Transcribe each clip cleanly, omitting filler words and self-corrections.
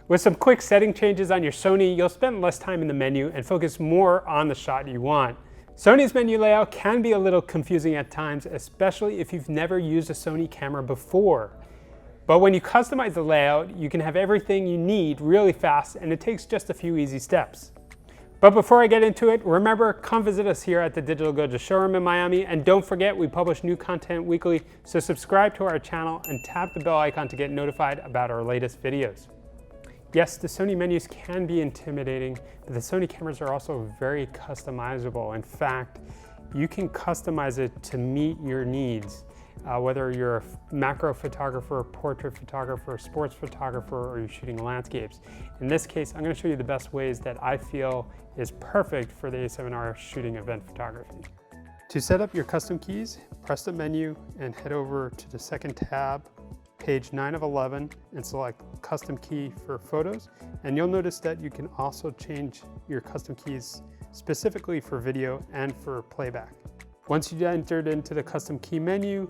With some quick setting changes on your Sony, you'll spend less time in the menu and focus more on the shot you want. Sony's menu layout can be a little confusing at times, especially if you've never used a Sony camera before. But when you customize the layout, you can have everything you need really fast, and it takes just a few easy steps. But before I get into it, remember, come visit us here at the Digital Goja showroom in Miami, and don't forget we publish new content weekly, so subscribe to our channel and tap the bell icon to get notified about our latest videos. Yes, the Sony menus can be intimidating, but the Sony cameras are also very customizable. In fact, you can customize it to meet your needs, whether you're a macro photographer, portrait photographer, sports photographer, or you're shooting landscapes. In this case, I'm going to show you the best ways that I feel is perfect for the A7R shooting event photography. To set up your custom keys, press the menu and head over to the second tab, page 9 of 11, and select custom key for photos. And you'll notice that you can also change your custom keys specifically for video and for playback. Once you've entered into the custom key menu,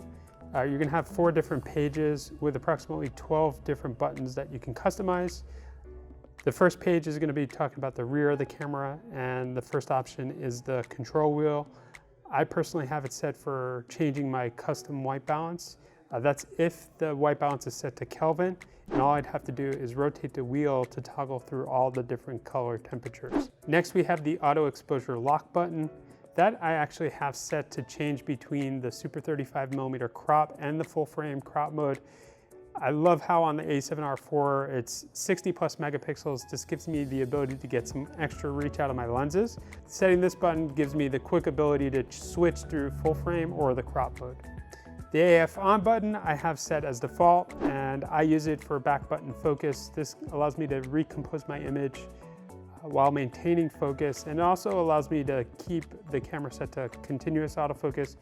you're going to have 4 different pages with approximately 12 different buttons that you can customize. The first page is going to be talking about the rear of the camera, and the first option is the control wheel. I personally have it set for changing my custom white balance. That's if the white balance is set to Kelvin, and all I'd have to do is rotate the wheel to toggle through all the different color temperatures. Next, we have the auto exposure lock button. That I actually have set to change between the Super 35mm crop and the full frame crop mode. I love how on the A7R IV it's 60 plus megapixels. This gives me the ability to get some extra reach out of my lenses. Setting this button gives me the quick ability to switch through full frame or the crop mode. The AF on button I have set as default, and I use it for back button focus. This allows me to recompose my image while maintaining focus, and it also allows me to keep the camera set to continuous autofocus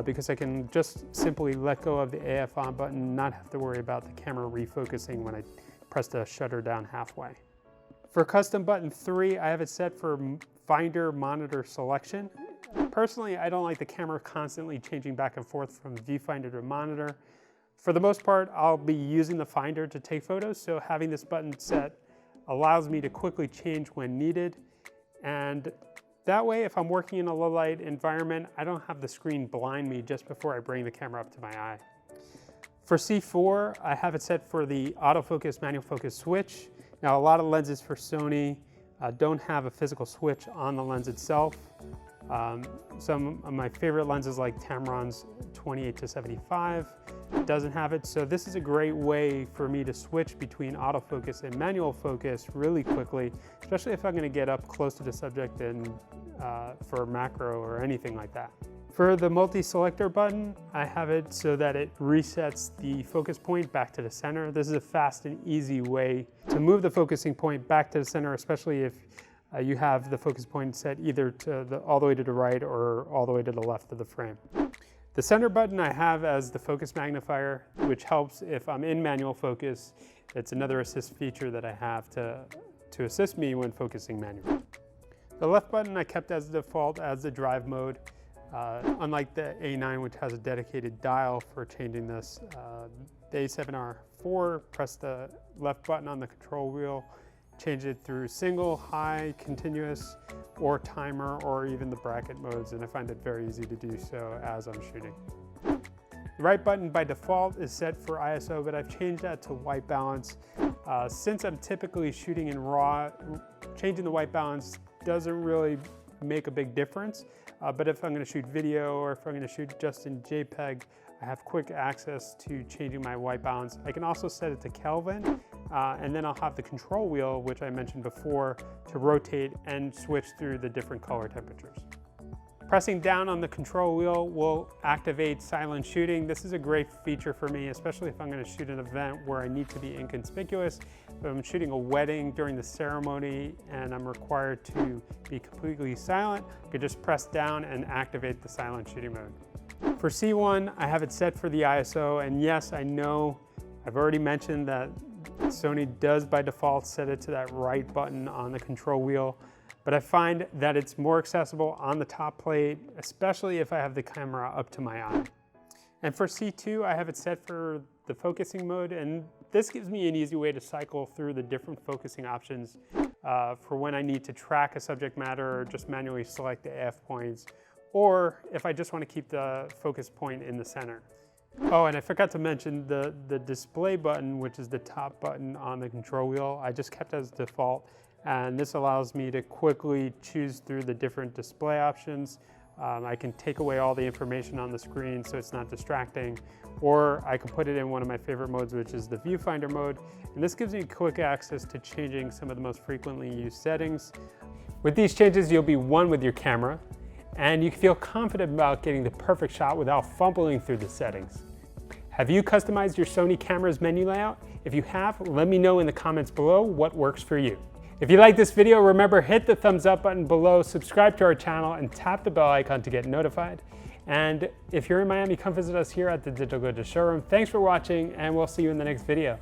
because I can just simply let go of the AF on button, not have to worry about the camera refocusing when I press the shutter down halfway. For custom button 3, I have it set for finder monitor selection. Personally, I don't like the camera constantly changing back and forth from viewfinder to monitor. For the most part, I'll be using the finder to take photos, so having this button set allows me to quickly change when needed. And that way, if I'm working in a low light environment, I don't have the screen blind me just before I bring the camera up to my eye. For C4, I have it set for the autofocus manual focus switch. Now, a lot of lenses for Sony don't have a physical switch on the lens itself. Some of my favorite lenses like Tamron's 28-75 doesn't have it, so this is a great way for me to switch between autofocus and manual focus really quickly, especially if I'm going to get up close to the subject and for macro or anything like that. For the multi-selector button, I have it so that it resets the focus point back to the center. This is a fast and easy way to move the focusing point back to the center, especially if you have the focus point set either to all the way to the right or all the way to the left of the frame. The center button I have as the focus magnifier, which helps if I'm in manual focus. It's another assist feature that I have to assist me when focusing manually. The left button I kept as default as the drive mode. Unlike the A9, which has a dedicated dial for changing this, the A7R IV, press the left button on the control wheel, change it through single, high, continuous, or timer, or even the bracket modes, and I find it very easy to do so as I'm shooting. The right button by default is set for ISO, but I've changed that to white balance. Since I'm typically shooting in RAW, changing the white balance doesn't really make a big difference, but if I'm going to shoot video or if I'm going to shoot just in JPEG, I have quick access to changing my white balance. I can also set it to Kelvin, and then I'll have the control wheel, which I mentioned before, to rotate and switch through the different color temperatures. Pressing down on the control wheel will activate silent shooting. This is a great feature for me, especially if I'm going to shoot an event where I need to be inconspicuous. If I'm shooting a wedding during the ceremony and I'm required to be completely silent, I can just press down and activate the silent shooting mode. For C1, I have it set for the ISO, and yes, I know I've already mentioned that Sony does by default set it to that right button on the control wheel, but I find that it's more accessible on the top plate, especially if I have the camera up to my eye. And for C2, I have it set for the focusing mode, and this gives me an easy way to cycle through the different focusing options for when I need to track a subject matter or just manually select the AF points, or if I just want to keep the focus point in the center. Oh, and I forgot to mention the display button, which is the top button on the control wheel, I just kept as default, and this allows me to quickly choose through the different display options. I can take away all the information on the screen so it's not distracting, or I can put it in one of my favorite modes, which is the viewfinder mode, and this gives you quick access to changing some of the most frequently used settings. With these changes, you'll be one with your camera, and you can feel confident about getting the perfect shot without fumbling through the settings. Have you customized your Sony camera's menu layout? If you have, let me know in the comments below what works for you. If you like this video, remember, hit the thumbs up button below, subscribe to our channel, and tap the bell icon to get notified. And if you're in Miami, come visit us here at the Digital Goja showroom. Thanks for watching, and we'll see you in the next video.